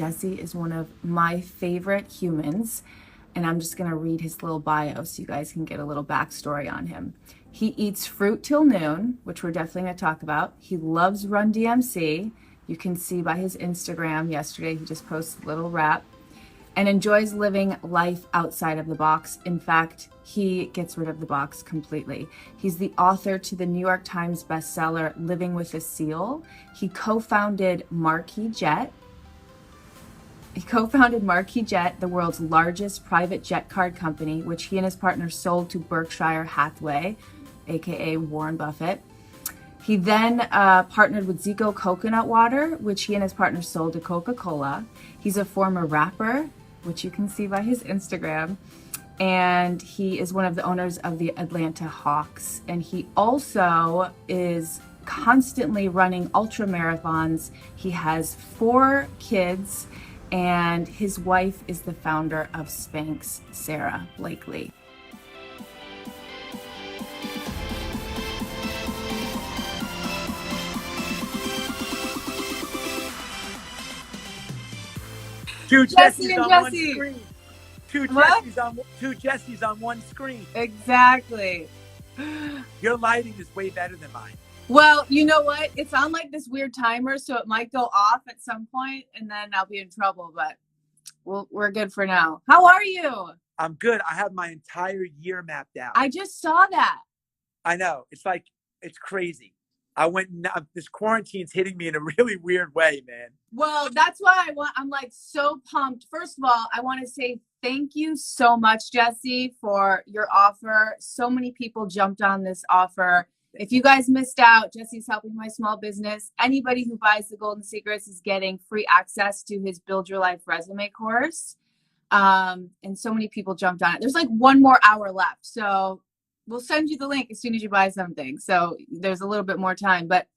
Jesse is one of my favorite humans, and I'm just going to read his little bio so you guys can get a little backstory on him. He eats fruit till noon, which we're definitely going to talk about. He loves Run-D.M.C. You can see by his Instagram yesterday, he just posted a little rap, and enjoys living life outside of the box. In fact, he gets rid of the box completely. He's the author to the New York Times bestseller, Living with a Seal. He co-founded Marquis Jet. The world's largest private jet card company, which he and his partner sold to Berkshire Hathaway, aka Warren Buffett. He then partnered with Zico coconut water, which he and his partner sold to Coca-Cola. He's a former rapper, which you can see by his Instagram. And he is one of the owners of the Atlanta Hawks. And he also is constantly running ultra marathons. He has 4 kids, and his wife is the founder of Spanx, Sara Blakely. Two Jesse Jessies and on Jesse. one screen. Two What? Jessies on one screen. Exactly. Your lighting is way better than mine. Well, you know what? It's on like this weird timer, so it might go off at some point, and then I'll be in trouble, but we're good for now. How are you? I'm good. I have my entire year mapped out. I just saw that. I know. It's crazy. This quarantine's hitting me in a really weird way, man. Well, that's why I'm like so pumped. First of all, I want to say thank you so much, Jesse, for your offer. So many people jumped on this offer. If you guys missed out, Jesse's helping my small business. Anybody who buys the Golden Secrets is getting free access to his Build Your Life Resume course. And so many people jumped on it. There's like 1 more hour left. So we'll send you the link as soon as you buy something. So there's a little bit more time. But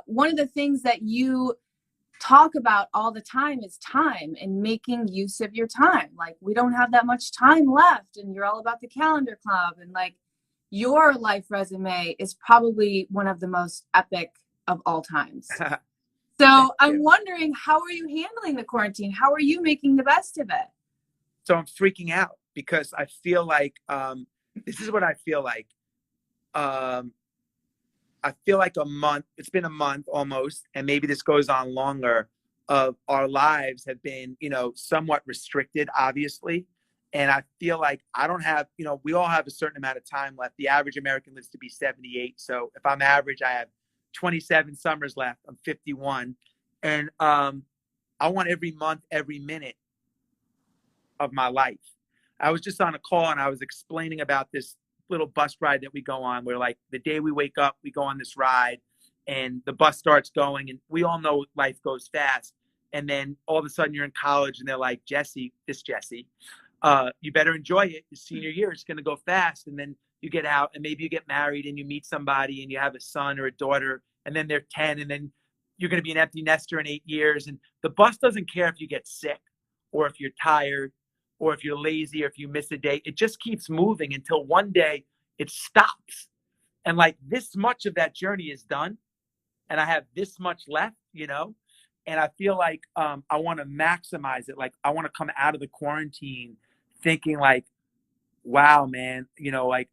one of the things that you talk about all the time is time and making use of your time. Like, we don't have that much time left, and you're all about the calendar club, and like your life resume is probably one of the most epic of all times. So I'm wondering, how are you handling the quarantine? How are you making the best of it? So I'm freaking out because I feel like this is what I feel like. I feel like it's been a month almost, and maybe this goes on longer, of our lives have been, somewhat restricted, obviously. And I feel like I don't have, we all have a certain amount of time left. The average American lives to be 78. So if I'm average, I have 27 summers left. I'm 51. And I want every month, every minute of my life. I was just on a call and I was explaining about this little bus ride that we go on, where like the day we wake up, we go on this ride and the bus starts going, and we all know life goes fast. And then all of a sudden you're in college and they're like, Jesse, you better enjoy it. Your senior year is going to go fast. And then you get out and maybe you get married and you meet somebody and you have a son or a daughter, and then they're 10, and then you're going to be an empty nester in 8 years. And the bus doesn't care if you get sick or if you're tired or if you're lazy or if you miss a day. It just keeps moving until one day it stops. And like, this much of that journey is done, and I have this much left, and I feel like I want to maximize it. Like, I want to come out of the quarantine thinking like, wow, man, like,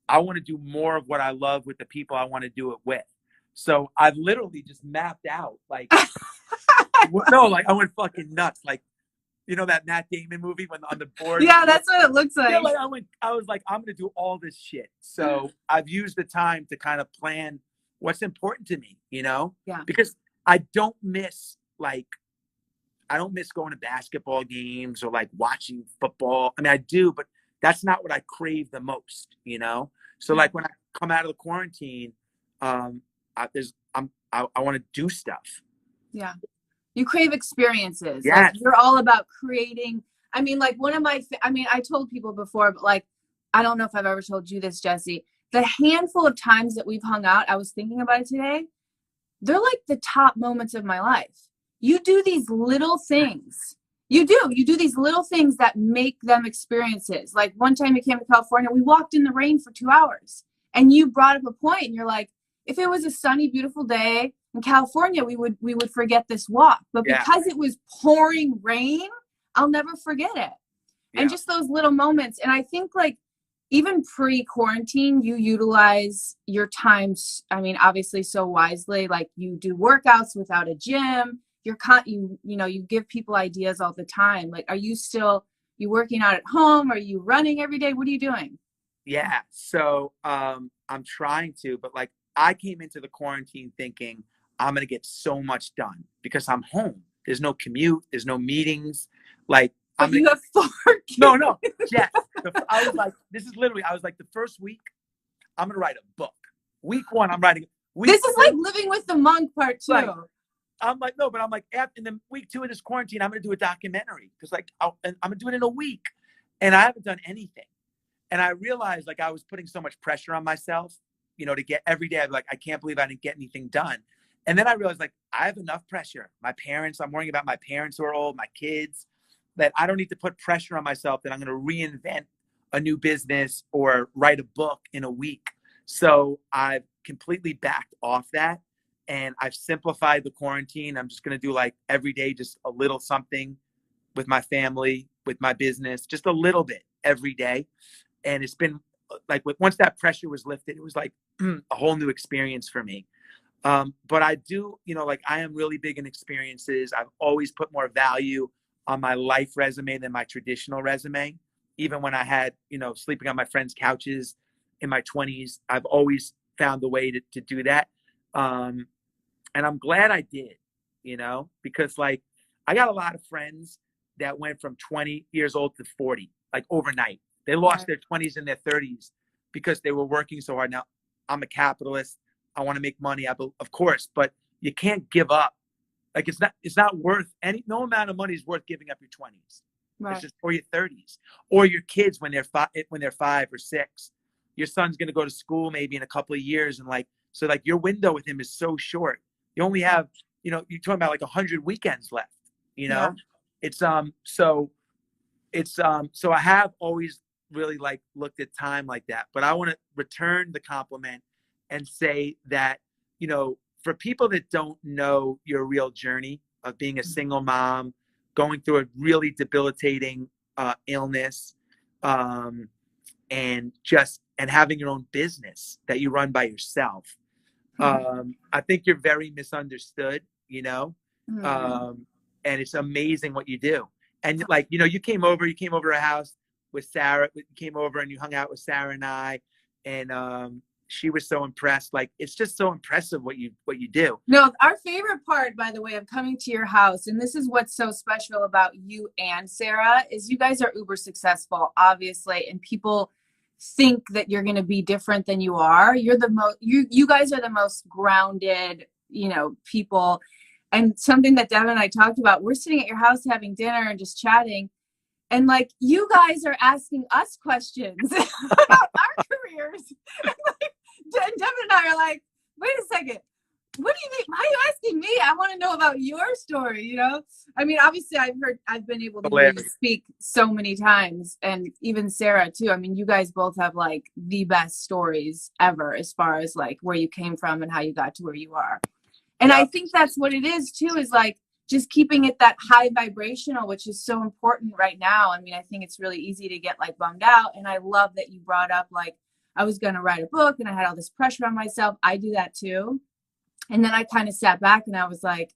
I want to do more of what I love with the people I want to do it with. So I've literally just mapped out, like, no, like, I went fucking nuts. Like, that Matt Damon movie when on the board? Yeah, that's what it looks like. Yeah, like I was like, I'm going to do all this shit. So I've used the time to kind of plan what's important to me, Yeah. because I don't miss going to basketball games or like watching football. I mean, I do, but that's not what I crave the most, So like, when I come out of the quarantine, I want to do stuff. Yeah. You crave experiences. Yes. Like, you're all about creating. I mean, like, I told people before, but like, I don't know if I've ever told you this, Jesse. The handful of times that we've hung out, I was thinking about it today, they're like the top moments of my life. You do these little things. You do these little things that make them experiences. Like, one time you came to California, we walked in the rain for 2 hours, and you brought up a point, and you're like, if it was a sunny, beautiful day in California, we would forget this walk. But Yeah. because it was pouring rain, I'll never forget it. Yeah. And just those little moments. And I think like even pre-quarantine, you utilize your times, I mean, obviously so wisely. Like you do workouts without a gym. You give people ideas all the time. Like, are you working out at home? Are you running every day? What are you doing? Yeah. So I'm trying to, but like I came into the quarantine thinking I'm going to get so much done because I'm home. There's no commute. There's no meetings. Like, but you have 4 kids. No. Yes. I was like, the first week, I'm going to write a book. Week 1, I'm writing. This is like living with the monk part 2. Right. I'm like, no, but I'm like, in the week 2 of this quarantine, I'm going to do a documentary because like, I'm going to do it in a week. And I haven't done anything. And I realized like I was putting so much pressure on myself, to get every day. I'm like, I can't believe I didn't get anything done. And then I realized like I have enough pressure. I'm worrying about my parents who are old, my kids, that I don't need to put pressure on myself that I'm going to reinvent a new business or write a book in a week. So I've completely backed off that. And I've simplified the quarantine. I'm just going to do like every day, just a little something with my family, with my business, just a little bit every day. And it's been like, once that pressure was lifted, it was like a whole new experience for me. But I do, like I am really big in experiences. I've always put more value on my life resume than my traditional resume. Even when I had, sleeping on my friends' couches in my 20s, I've always found a way to do that. And I'm glad I did, because like I got a lot of friends that went from 20 years old to 40, like overnight. They lost their 20s and their 30s because they were working so hard. Now, I'm a capitalist. I want to make money, of course, but you can't give up. Like it's not worth no amount of money is worth giving up your 20s. Right. It's just or your 30s or your kids when they're 5 or 6. Your son's going to go to school maybe in a couple of years, and like so like your window with him is so short. You only have you're talking about like 100 weekends left. Yeah. It's so I have always really like looked at time like that, but I want to return the compliment and say that for people that don't know your real journey of being a single mom, going through a really debilitating illness, and having your own business that you run by yourself. I think you're very misunderstood, and it's amazing what you do. And like, you came over to our house with Sara, you came over and you hung out with Sara and I, and she was so impressed. Like, it's just so impressive what you do. No, our favorite part, by the way, of coming to your house, and this is what's so special about you and Sara, is you guys are uber successful, obviously, and people think that you're going to be different than you are. You're the most, you guys are the most grounded, people. And something that Devin and I talked about, we're sitting at your house having dinner and just chatting. And like, you guys are asking us questions about our careers. And Devin and I are like, wait a second. What do you mean? Why are you asking me? I want to know about your story, I mean, obviously I've been able to hear you speak so many times, and even Sara too. I mean, you guys both have like the best stories ever as far as like where you came from and how you got to where you are. And I think that's what it is too, is like just keeping it that high vibrational, which is so important right now. I mean, I think it's really easy to get like bummed out. And I love that you brought up like, I was going to write a book and I had all this pressure on myself. I do that too. And then I kind of sat back and I was like,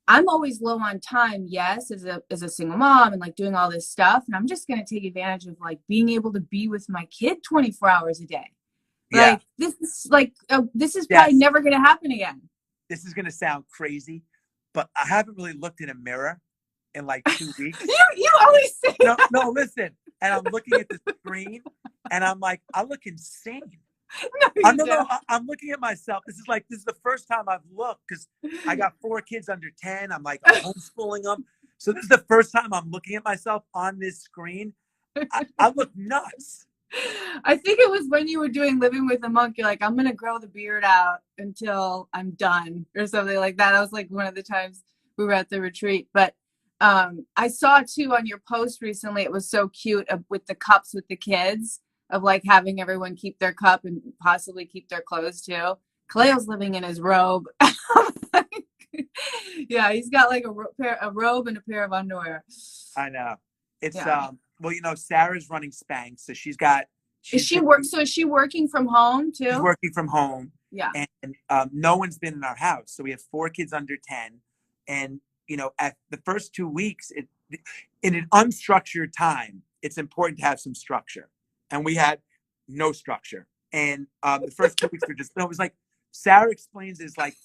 I'm always low on time. Yes. As a single mom and like doing all this stuff. And I'm just going to take advantage of like being able to be with my kid 24 hours a day. Like this is probably never going to happen again. This is going to sound crazy, but I haven't really looked in a mirror in like 2 weeks. you always say that. No, listen. And I'm looking at the screen and I'm like, I look insane. No, I'm looking at myself. This is the first time I've looked because I got 4 kids under 10. I'm homeschooling them. So this is the first time I'm looking at myself on this screen. I look nuts. I think it was when you were doing Living with a Monk. You're like, I'm going to grow the beard out until I'm done or something like that. I was like one of the times we were at the retreat. But I saw too on your post recently, it was so cute with the cups with the kids of like having everyone keep their cup and possibly keep their clothes too. Cleo's living in his robe. Yeah, he's got like a robe and a pair of underwear. I know. It's Yeah. well, Sarah's running Spanx, so Is she's she doing, work? So is she working from home she's too? working from home, Yeah. and no one's been in our house. So we have 4 kids under 10, and at the first 2 weeks, in an unstructured time, it's important to have some structure, and we had no structure. And the first 2 weeks were just, it was like Sarah explains, it's like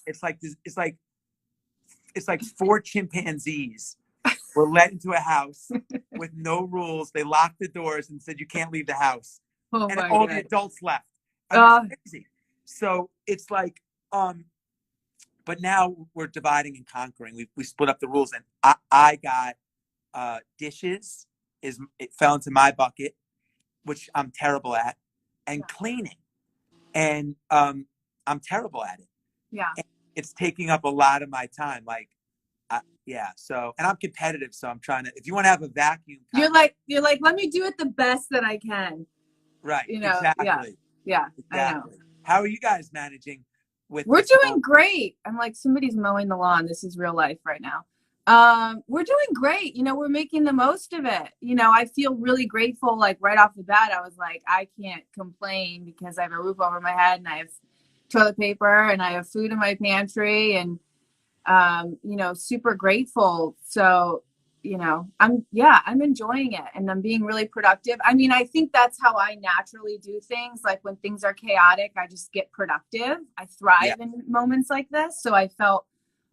4 chimpanzees were let into a house with no rules. They locked the doors and said, "You can't leave the house." Oh And my all God. the adults left. I mean, it's crazy. So it's like, but now we're dividing and conquering. We split up the rules, and I got dishes. It fell into my bucket, which I'm terrible at, and cleaning, and I'm terrible at it. Yeah. And it's taking up a lot of my time. Like, yeah. So, and I'm competitive, so I'm trying to. If you want to have a vacuum, you're like, let me do it the best that I can. right? Exactly. Yeah. I know. How are you guys managing with? We're doing great. I'm like, somebody's mowing the lawn. This is real life right now. We're doing great. We're making the most of it. I feel really grateful. Like right off the bat, I was like, I can't complain because I have a roof over my head and I have toilet paper and I have food in my pantry and, super grateful. So, I'm enjoying it and I'm being really productive. I mean, I think that's how I naturally do things. Like when things are chaotic, I just get productive. I thrive in moments like this. So I felt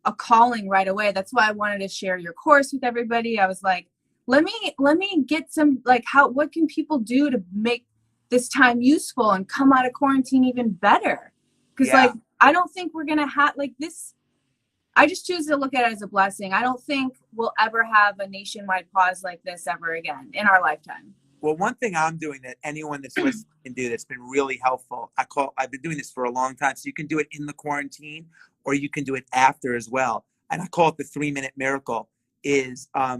a calling right away. That's why I wanted to share your course with everybody. I was like, let me get some, like, what can people do to make this time useful and come out of quarantine even better? Because like, I don't think we're going to have like this. I just choose to look at it as a blessing. I don't think we'll ever have a nationwide pause like this ever again in our lifetime. Well, one thing I'm doing that anyone that's listening can do that's been really helpful. I've been doing this for a long time. So you can do it in the quarantine or you can do it after as well. And I call it the 3-minute miracle. Is I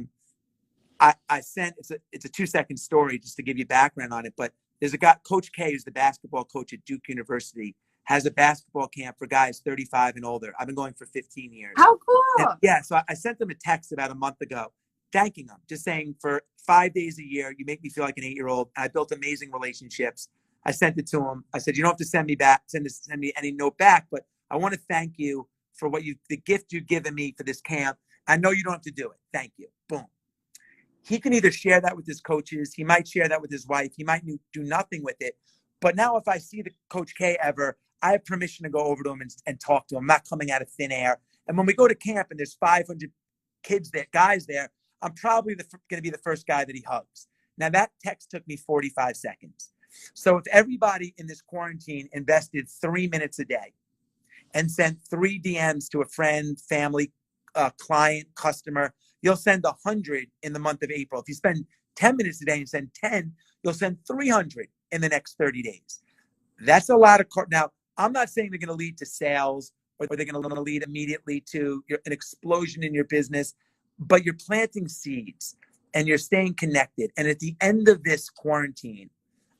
sent it's a 2-second story just to give you background on it. But there's a guy, Coach K, who's the basketball coach at Duke University, has a basketball camp for guys 35 and older. I've been going for 15 years. How cool. And so I sent them a text about a month ago, thanking them, just saying for 5 days a year, you make me feel like an 8-year-old. I built amazing relationships. I sent it to him. I said, you don't have to send me any note back, but I want to thank you for the gift you've given me for this camp. I know you don't have to do it. Thank you. Boom. He can either share that with his coaches. He might share that with his wife. He might do nothing with it. But now if I see the Coach K ever, I have permission to go over to him and talk to him. I'm not coming out of thin air. And when we go to camp and there's 500 guys there, I'm probably going to be the first guy that he hugs. Now that text took me 45 seconds. So if everybody in this quarantine invested 3 minutes a day and sent 3 DMs to a friend, family, client, customer, you'll send 100 in the month of April. If you spend 10 minutes a day and send 10, you'll send 300 in the next 30 days. That's a lot of now. I'm not saying they're going to lead to sales or they're going to lead immediately to an explosion in your business, but you're planting seeds and you're staying connected. And at the end of this quarantine,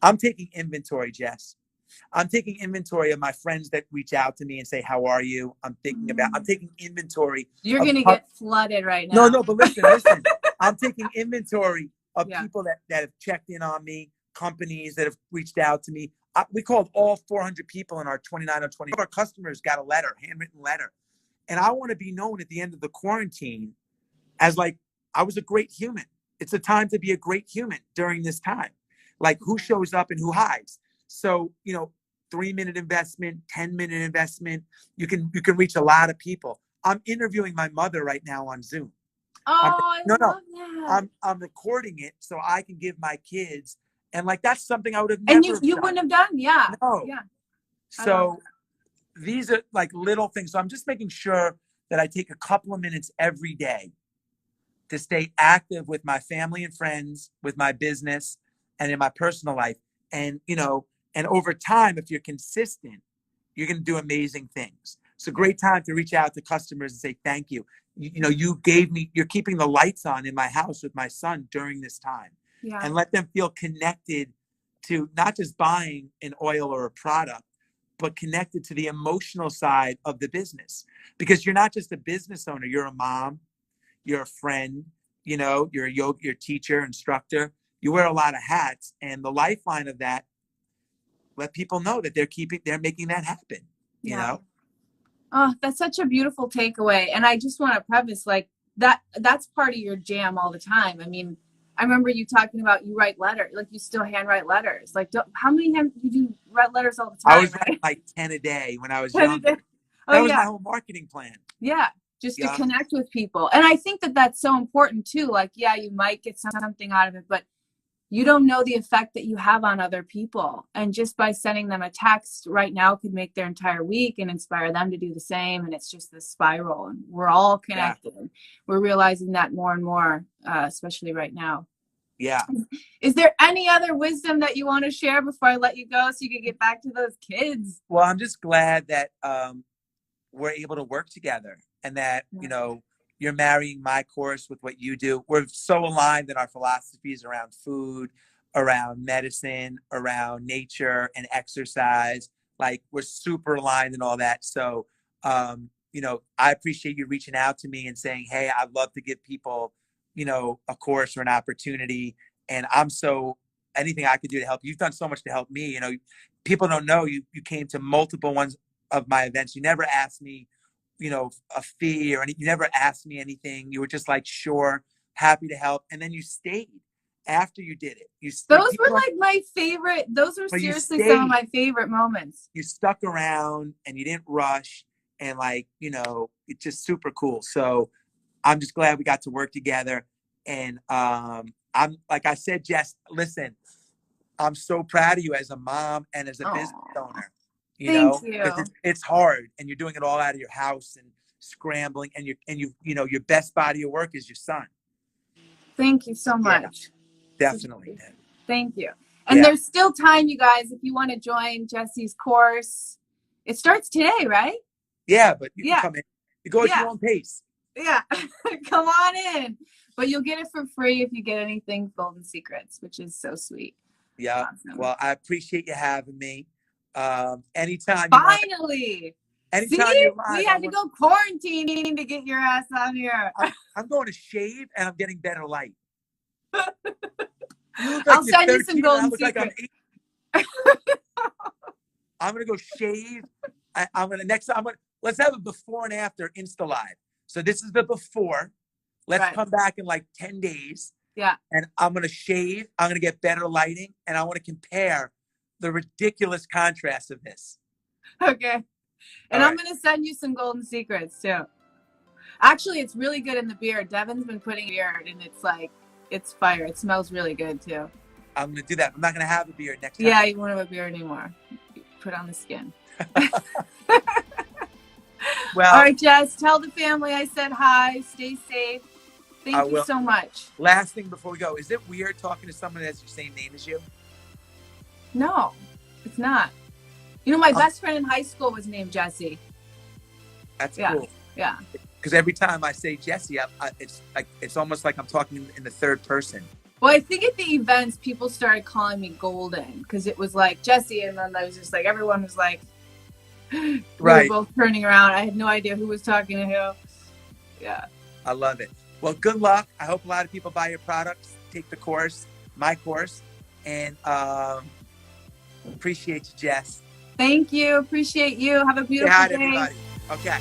I'm taking inventory, Jess. I'm taking inventory of my friends that reach out to me and say, how are you? I'm taking inventory. You're going to get flooded right now. No, but listen, I'm taking inventory of people that have checked in on me, companies that have reached out to me. We called all 400 people in our 29 or 20. Our customers got a letter, handwritten letter. And I want to be known at the end of the quarantine as like, I was a great human. It's a time to be a great human during this time. Like who shows up and who hides. So, 3-minute investment, 10-minute investment, you can reach a lot of people. I'm interviewing my mother right now on Zoom. I love that. I'm recording it so I can give my kids. And like, that's something I would have never And you wouldn't have done. Yeah. No. Yeah. So these are like little things. So I'm just making sure that I take a couple of minutes every day to stay active with my family and friends, with my business and in my personal life. And, and over time, if you're consistent, you're going to do amazing things. It's a great time to reach out to customers and say, thank you. You're keeping the lights on in my house with my son during this time. And let them feel connected to not just buying an oil or a product, but connected to the emotional side of the business. Because you're not just a business owner, you're a mom, you're a friend, you're a yoga, your teacher, instructor. You wear a lot of hats, and the lifeline of that, let people know that they're making that happen, you know? Oh, that's such a beautiful takeaway. And I just want to preface that's part of your jam all the time. I mean, I remember you talking about you write letters, like you still handwrite letters. Like, how many you do write letters all the time? I was writing like 10 a day when I was younger. That was my whole marketing plan. Yeah. Just to connect with people. And I think that that's so important too. Like, yeah, you might get something out of it, but you don't know the effect that you have on other people. And just by sending them a text right now could make their entire week and inspire them to do the same. And it's just this spiral, and we're all connected. Yeah. We're realizing that more and more, especially right now. Yeah. Is there any other wisdom that you want to share before I let you go so you can get back to those kids? Well, I'm just glad that we're able to work together, and that, you're marrying my course with what you do. We're so aligned in our philosophies around food, around medicine, around nature and exercise. Like, we're super aligned in all that. So, I appreciate you reaching out to me and saying, hey, I'd love to give people, a course or an opportunity. And anything I could do to help. You've done so much to help me. People don't know you came to multiple ones of my events. You never asked me, a fee or anything. You never asked me anything. You were just like, sure, happy to help. And then you stayed after you did it. Those were like my favorite. Those are seriously some of my favorite moments. You stuck around and you didn't rush, and it's just super cool. So I'm just glad we got to work together. And I'm, like I said, Jess, listen, I'm so proud of you as a mom and as a business owner. Thank you. It's hard, and you're doing it all out of your house and scrambling, and your best body of work is your son. Thank you so much. Yeah, definitely. Thank you. And there's still time, you guys, if you want to join Jesse's course. It starts today, right? Yeah, but you can come in. You go at your own pace. Yeah, come on in. But you'll get it for free if you get anything Golden Secrets, which is so sweet. Yeah. Awesome. Well, I appreciate you having me. Anytime. Finally. Anytime. See? We had to go quarantining to get your ass on here. I'm going to shave, and I'm getting better light. I'll send you some Golden Secrets. I'm going to go shave. Let's have a before and after Insta Live. So this is the before. Let's come back in like 10 days. Yeah. And I'm going to shave. I'm going to get better lighting. And I want to compare the ridiculous contrast of this. Okay. And I'm going to send you some Golden Secrets too. Actually, it's really good in the beard. Devin's been putting beard, and it's fire. It smells really good too. I'm going to do that. I'm not going to have a beard next time. Yeah, you won't have a beard anymore. Put on the skin. Well, all right, Jess, tell the family I said hi. Stay safe. Thank you so much. Last thing before we go, is it weird talking to someone that has the same name as you? No, it's not. My best friend in high school was named Jesse. That's cool. Yeah. Because every time I say Jesse, it's almost like I'm talking in the third person. Well, I think at the events, people started calling me Golden because it was like Jesse, and then I was just like, everyone was like, we were both turning around. I had no idea who was talking to who. Yeah. I love it. Well, good luck. I hope a lot of people buy your products, take the course, my course, and appreciate you, Jess. Thank you. Appreciate you. Have a beautiful day. Everybody. Okay.